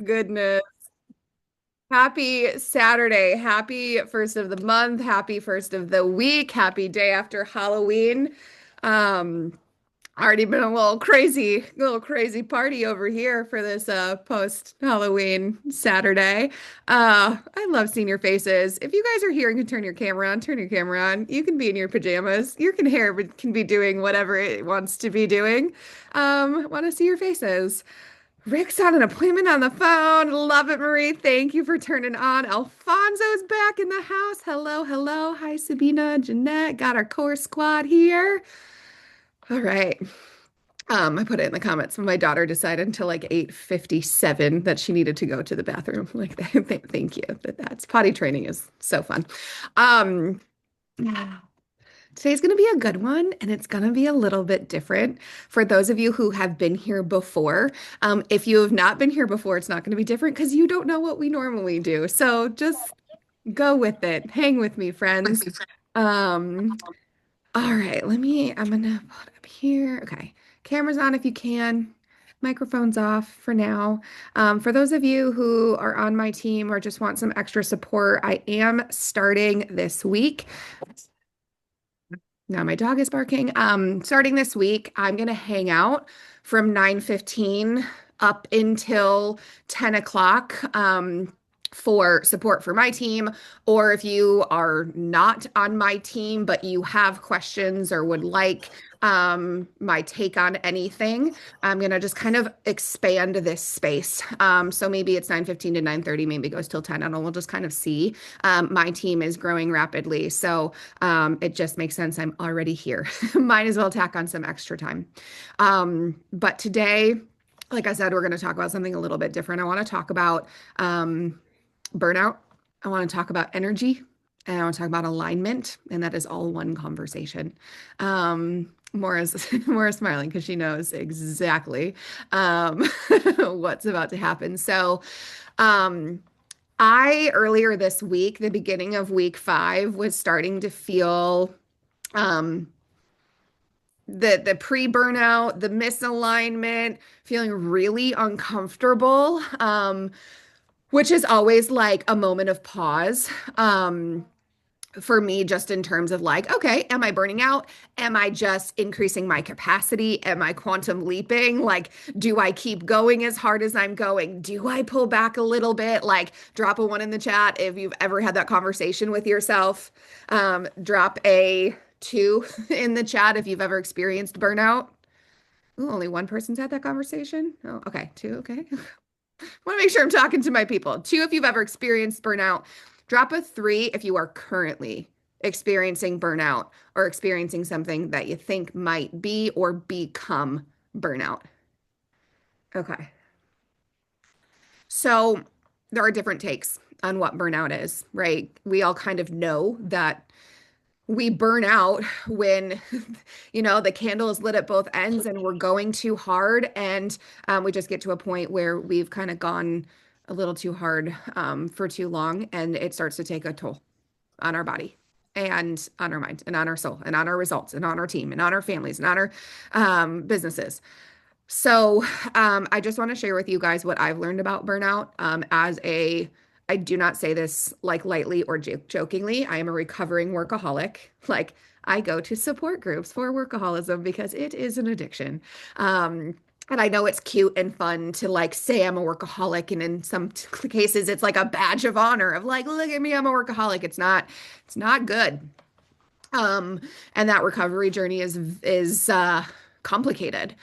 Goodness. Happy Saturday. Happy first of the month. Happy first of the week. Happy day after Halloween. Already been a little crazy party over here for this post Halloween Saturday. I love seeing your faces. If you guys are here and can turn your camera on, turn your camera on. You can be in your pajamas. Your hair can be doing whatever it wants to be doing. Want to see your faces. Rick's on an appointment on the phone. Love it, Marie. Thank you for turning on. Alfonso's back in the house. Hello, hello. Hi, Sabina, Jeanette. Got our core squad here. All right. I put it in the comments when my daughter decided until like 8:57 that she needed to go to the bathroom. Like, thank you. That's potty training is so fun. Um, Today's going to be a good one, and it's going to be a little bit different for those of you who have been here before. If you have not been here before, it's not going to be different because you don't know what we normally do. So just go with it. Hang with me, friends. Um, all right, I'm gonna put up here. Okay, camera's on if you can. Microphone's off for now. For those of you who are on my team or just want some extra support, I am starting this week. Now my dog is barking. Starting this week, I'm gonna hang out from 9:15 up until 10 o'clock. For support for my team, or if you are not on my team, but you have questions or would like my take on anything, I'm gonna just kind of expand this space. So maybe it's 9:15 to 9:30, maybe it goes till 10. I don't know. We'll just kind of see. My team is growing rapidly, so it just makes sense. I'm already here. Might as well tack on some extra time. But today, like I said, we're going to talk about something a little bit different. I want to talk about burnout. I want to talk about energy, and I want to talk about alignment, and that is all one conversation. Maura's smiling because she knows exactly um, what's about to happen. So, um, I earlier this week, the beginning of week 5, was starting to feel um, the pre-burnout, the misalignment, feeling really uncomfortable. Which is always like a moment of pause. For me, just in terms of like, okay, am I burning out? Am I just increasing my capacity? Am I quantum leaping? Like, do I keep going as hard as I'm going? Do I pull back a little bit? Like, drop a 1 in the chat if you've ever had that conversation with yourself. Drop a 2 in the chat if you've ever experienced burnout. Ooh, only one person's had that conversation. Oh, okay, 2, okay. Want to make sure I'm talking to my people. 2, if you've ever experienced burnout. Drop a 3 if you are currently experiencing burnout or experiencing something that you think might be or become burnout. Okay. So there are different takes on what burnout is, right? We all kind of know that we burn out when the candle is lit at both ends and we're going too hard, and we just get to a point where we've kind of gone a little too hard for too long, and it starts to take a toll on our body and on our mind and on our soul and on our results and on our team and on our families and on our businesses. So, I just want to share with you guys what I've learned about burnout. I do not say this like lightly or jokingly. I am a recovering workaholic. Like, I go to support groups for workaholism because it is an addiction. And I know it's cute and fun to like say I'm a workaholic, and in some cases, it's like a badge of honor of like, look at me, I'm a workaholic. It's not good. Um, and that recovery journey is complicated.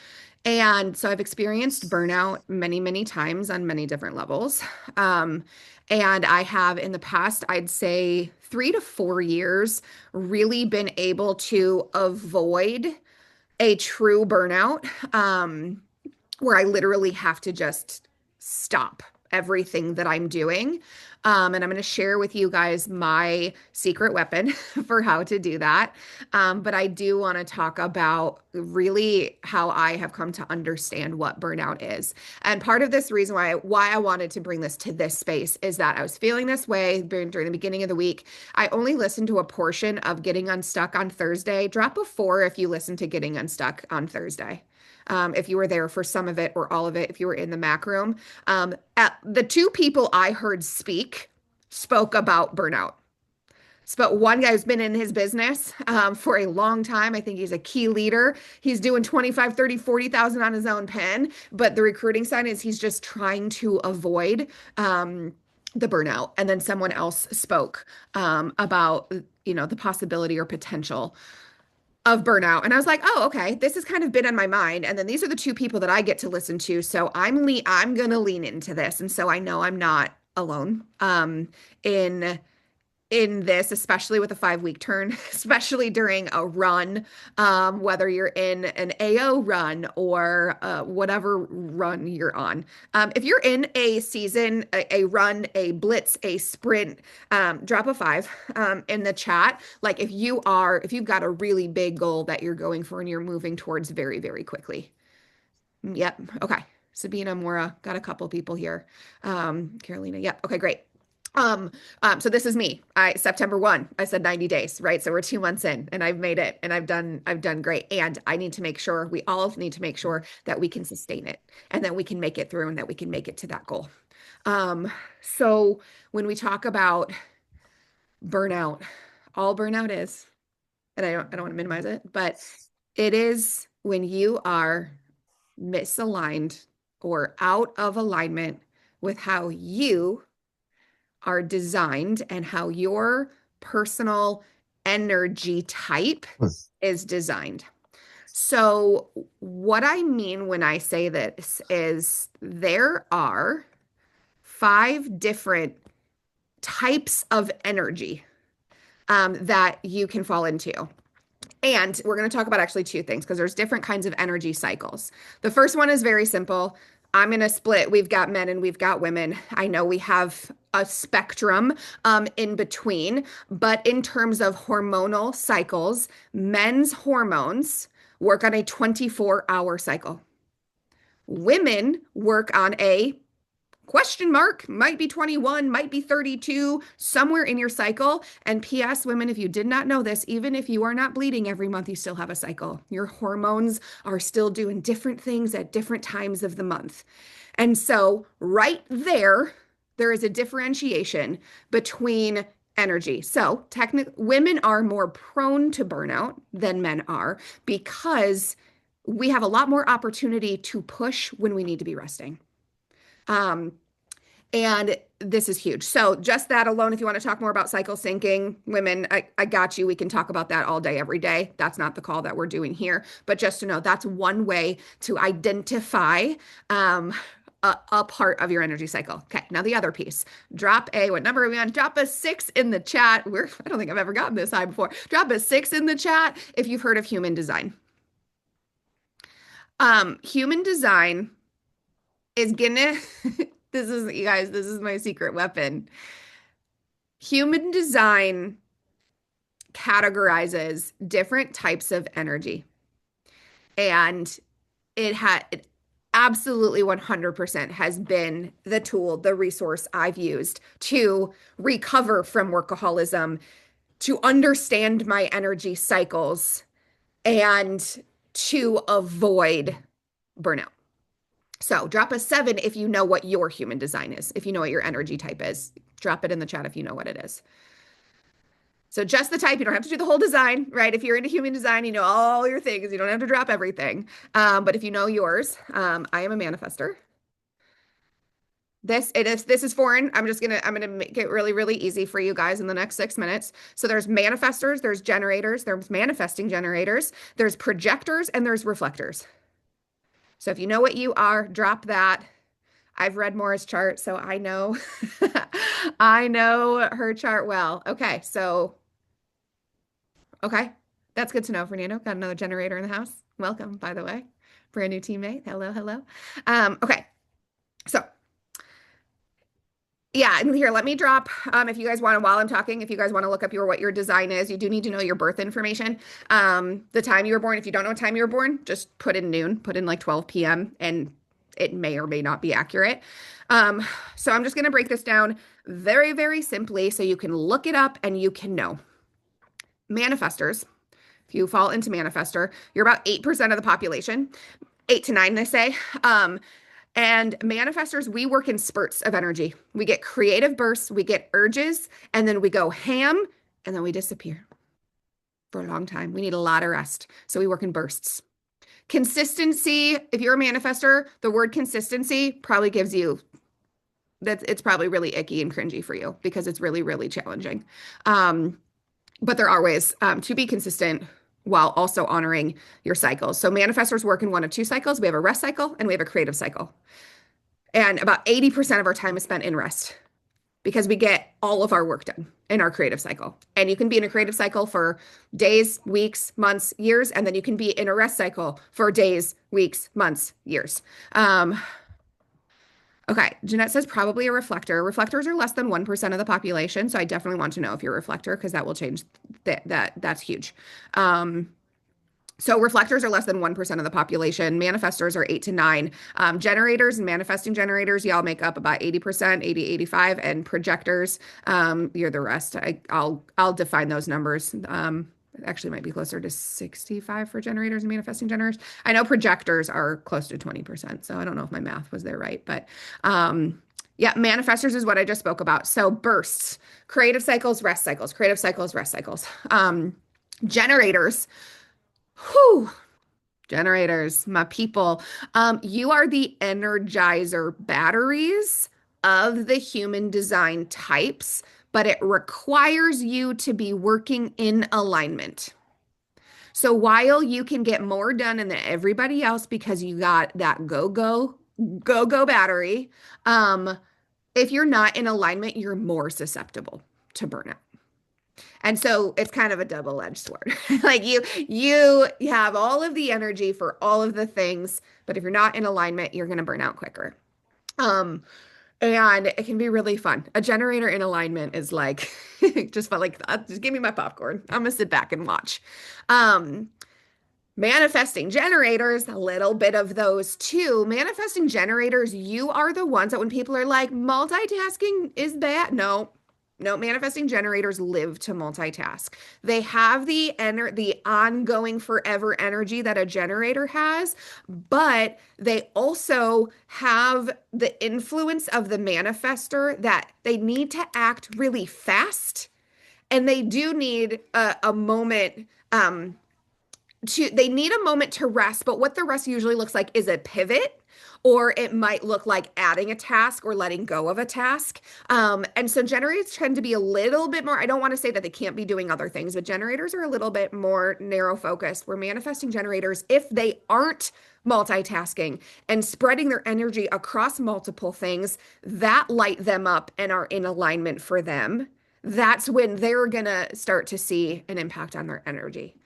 And so I've experienced burnout many, many times on many different levels. Um, and I have in the past, I'd say 3 to 4 years, really been able to avoid a true burnout, where I literally have to just stop everything that I'm doing. And I'm going to share with you guys my secret weapon for how to do that. But I do want to talk about really how I have come to understand what burnout is. And part of this reason why I wanted to bring this to this space is that I was feeling this way during the beginning of the week. I only listened to a portion of Getting Unstuck on Thursday. Drop a 4 if you listen to Getting Unstuck on Thursday. if you were there for some of it or all of it, if you were in the Mac room. The two people I heard spoke about burnout. But one guy who's been in his business for a long time. I think he's a key leader. He's doing 25, 30, 40,000 on his own pen. But the recruiting side is he's just trying to avoid the burnout. And then someone else spoke about, the possibility or potential of burnout. And I was like, oh, okay, this has kind of been on my mind. And then these are the two people that I get to listen to. So I'm going to lean into this. And so I know I'm not alone in this, especially with a 5-week turn, especially during a run, whether you're in an AO run or whatever run you're on. If you're in a season, a run, a blitz, a sprint, drop a 5 in the chat. Like if you've got a really big goal that you're going for and you're moving towards very, very quickly. Yep. Okay. Sabina, Mora, got a couple people here. Carolina. Yep. Okay, great. So this is me. September 1, I said 90 days, right? So we're 2 months in and I've made it and I've done great. And I need to make sure, we all need to make sure that we can sustain it and that we can make it through and that we can make it to that goal. So when we talk about burnout, all burnout is, and I don't want to minimize it, but it is when you are misaligned or out of alignment with how you are designed and how your personal energy type is designed. So what I mean when I say this is there are 5 different types of energy that you can fall into. And we're going to talk about actually 2 things because there's different kinds of energy cycles. The first one is very simple. I'm going to split. We've got men and we've got women. I know we have a spectrum in between, but in terms of hormonal cycles, men's hormones work on a 24-hour cycle. Women work on a question mark, might be 21, might be 32, somewhere in your cycle. And P.S., women, if you did not know this, even if you are not bleeding every month, you still have a cycle. Your hormones are still doing different things at different times of the month. And so right there is a differentiation between energy. So women are more prone to burnout than men are because we have a lot more opportunity to push when we need to be resting. And this is huge. So just that alone, if you want to talk more about cycle syncing, women, I got you. We can talk about that all day, every day. That's not the call that we're doing here. But just to know, that's one way to identify a part of your energy cycle. Okay, now the other piece. What number are we on? Drop a 6 in the chat. I don't think I've ever gotten this high before. Drop a 6 in the chat if you've heard of human design. Human design is gonna... you guys, this is my secret weapon. Human design categorizes different types of energy. And it absolutely 100% has been the tool, the resource I've used to recover from workaholism, to understand my energy cycles, and to avoid burnout. So drop a 7 if you know what your human design is, if you know what your energy type is. Drop it in the chat if you know what it is. So just the type, you don't have to do the whole design, right? If you're into human design, you know all your things. You don't have to drop everything. But if you know yours, I am a manifester. This is foreign. I'm gonna make it really, really easy for you guys in the next 6 minutes. So there's manifestors, there's generators, there's manifesting generators, there's projectors, and there's reflectors. So if you know what you are, drop that. I've read Maura's chart, so I know I know her chart well. Okay, that's good to know, Fernando. Got another generator in the house. Welcome, by the way. Brand new teammate. Hello, hello. Okay, so yeah, and here, let me drop, if you guys want to, while I'm talking, if you guys want to look up what your design is, you do need to know your birth information. The time you were born, if you don't know what time you were born, just put in noon, put in like 12 p.m. and it may or may not be accurate. So I'm just going to break this down very, very simply so you can look it up and you can know. Manifestors, if you fall into manifestor, you're about 8% of the population. 8 to 9, they say. And manifestors, we work in spurts of energy. We get creative bursts, we get urges, and then we go ham, and then we disappear for a long time. We need a lot of rest. So we work in bursts. Consistency, if you're a manifestor, the word consistency probably gives you that it's probably really icky and cringy for you because it's really, really challenging. But there are ways to be consistent while also honoring your cycles. So manifestors work in one of two cycles. We have a rest cycle and we have a creative cycle. And about 80% of our time is spent in rest because we get all of our work done in our creative cycle. And you can be in a creative cycle for days, weeks, months, years, and then you can be in a rest cycle for days, weeks, months, years. Okay, Jeanette says probably a reflector. Reflectors are less than 1% of the population, so I definitely want to know if you're a reflector because that will change that's huge. So reflectors are less than 1% of the population. Manifestors are 8 to 9. Generators and manifesting generators, y'all make up about 80%, 80, 85, and projectors, you're the rest. I'll define those numbers. Actually might be closer to 65 for generators and manifesting generators. I know projectors are close to 20%, so I don't know if my math was there right, but yeah, manifestors is what I just spoke about. So bursts, creative cycles, rest cycles, creative cycles, rest cycles. Generators, whew, generators, my people, you are the energizer batteries of the human design types, but it requires you to be working in alignment. So while you can get more done than everybody else because you got that go battery, if you're not in alignment, you're more susceptible to burnout. And so it's kind of a double-edged sword. Like you have all of the energy for all of the things, but if you're not in alignment, you're going to burn out quicker. And it can be really fun. A generator in alignment is like just fun, like just give me my popcorn. I'm gonna sit back and watch. Manifesting generators, a little bit of those too. Manifesting generators, you are the ones that when people are like, multitasking is bad. No, manifesting generators live to multitask. They have the ongoing forever energy that a generator has, but they also have the influence of the manifestor that they need to act really fast, and they do need a moment they need a moment to rest, but what the rest usually looks like is a pivot, or it might look like adding a task or letting go of a task. And so generators tend to be a little bit more, I don't want to say that they can't be doing other things, but generators are a little bit more narrow focused, where manifesting generators, if they aren't multitasking and spreading their energy across multiple things that light them up and are in alignment for them, that's when they're going to start to see an impact on their energy.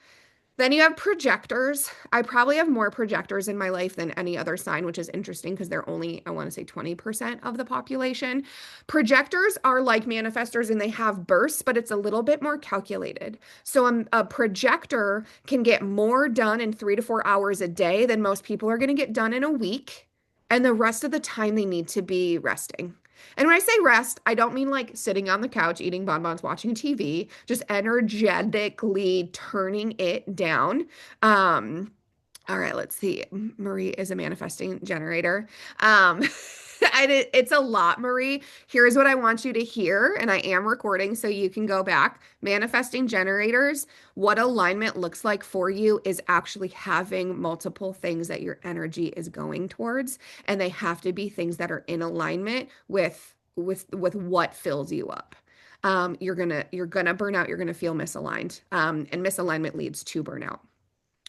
Then you have projectors. I probably have more projectors in my life than any other sign, which is interesting because they're only, I want to say 20% of the population. Projectors are like manifestors and they have bursts, but it's a little bit more calculated. So a projector can get more done in 3 to 4 hours a day than most people are going to get done in a week. And the rest of the time they need to be resting. And when I say rest, I don't mean like sitting on the couch, eating bonbons, watching TV, just energetically turning it down. All right, let's see. Marie is a manifesting generator. It's a lot, Marie. Here's what I want you to hear, and I am recording so you can go back. Manifesting generators, what alignment looks like for you is actually having multiple things that your energy is going towards, and they have to be things that are in alignment with what fills you up. You're gonna burn out. You're gonna feel misaligned, and misalignment leads to burnout.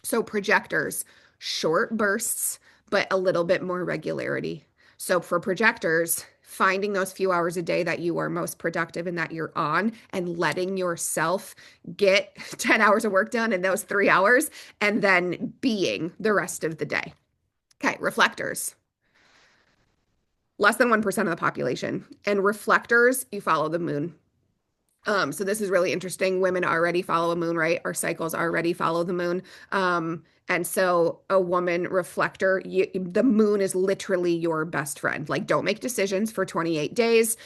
So projectors, short bursts, but a little bit more regularity. So for projectors, finding those few hours a day that you are most productive and that you're on, and letting yourself get 10 hours of work done in those 3 hours, and then being the rest of the day. Okay, reflectors. Less than 1% of the population. And reflectors, you follow the moon. So this is really interesting. Women already follow a moon, right? Our cycles already follow the moon. And so a woman reflector, the moon is literally your best friend. Like, don't make decisions for 28 days.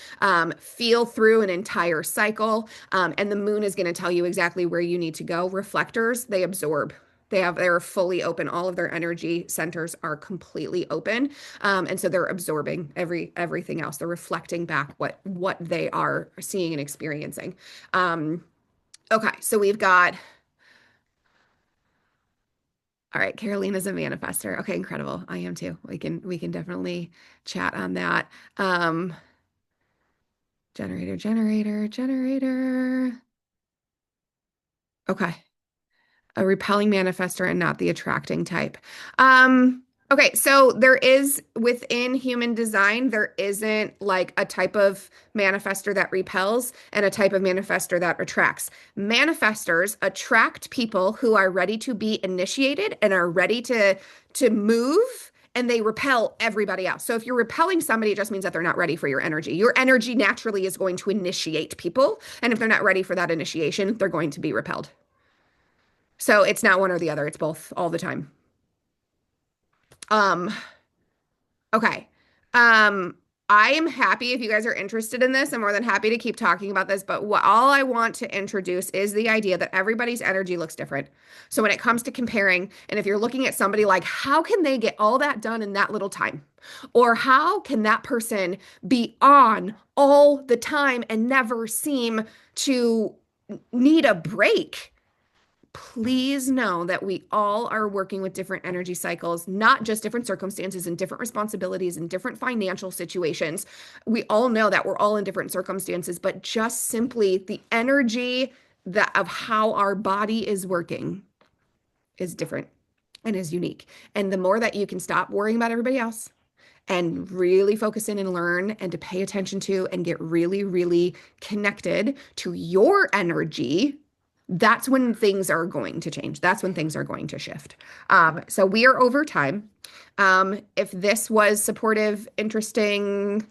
Feel through an entire cycle. And the moon is going to tell you exactly where you need to go. Reflectors, they absorb. They're fully open. All of their energy centers are completely open. And so they're absorbing everything else. They're reflecting back what they are seeing and experiencing. Um, okay, so we've got all right, Carolina's a manifester. Okay, incredible. I am too. We can definitely chat on that. Um, generator. Okay. A repelling manifestor and not the attracting type. Okay, so there is within human design, there isn't like a type of manifestor that repels and a type of manifestor that attracts. Manifestors attract people who are ready to be initiated and are ready to move. And they repel everybody else. So if you're repelling somebody, it just means that they're not ready for your energy. Your energy naturally is going to initiate people. And if they're not ready for that initiation, they're going to be repelled. So it's not one or the other, it's both all the time. Um, okay. Um, I am happy if you guys are interested in this. I'm more than happy to keep talking about this, but all I want to introduce is the idea that everybody's energy looks different. So when it comes to comparing, and if you're looking at somebody like, how can they get all that done in that little time? Or how can that person be on all the time and never seem to need a break? Please know that we all are working with different energy cycles, not just different circumstances and different responsibilities and different financial situations. We all know that we're all in different circumstances, but just simply the energy that of how our body is working is different and is unique. And the more that you can stop worrying about everybody else and really focus in and learn and to pay attention to and get really, really connected to your energy, that's when things are going to change. That's when things are going to shift. So we are over time. If this was supportive, interesting,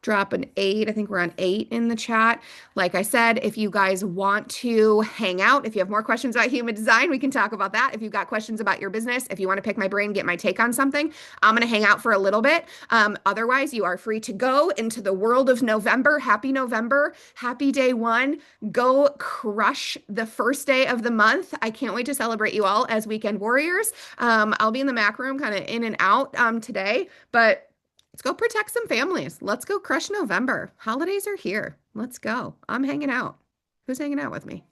drop an 8. I think we're on 8 in the chat. Like I said, if you guys want to hang out, if you have more questions about human design, we can talk about that. If you've got questions about your business, if you want to pick my brain, get my take on something, I'm going to hang out for a little bit. Otherwise, you are free to go into the world of November. Happy November. Happy day one. Go crush the first day of the month. I can't wait to celebrate you all as weekend warriors. I'll be in the Mac room kind of in and out today, but let's go protect some families. Let's go crush November. Holidays are here. Let's go. I'm hanging out. Who's hanging out with me?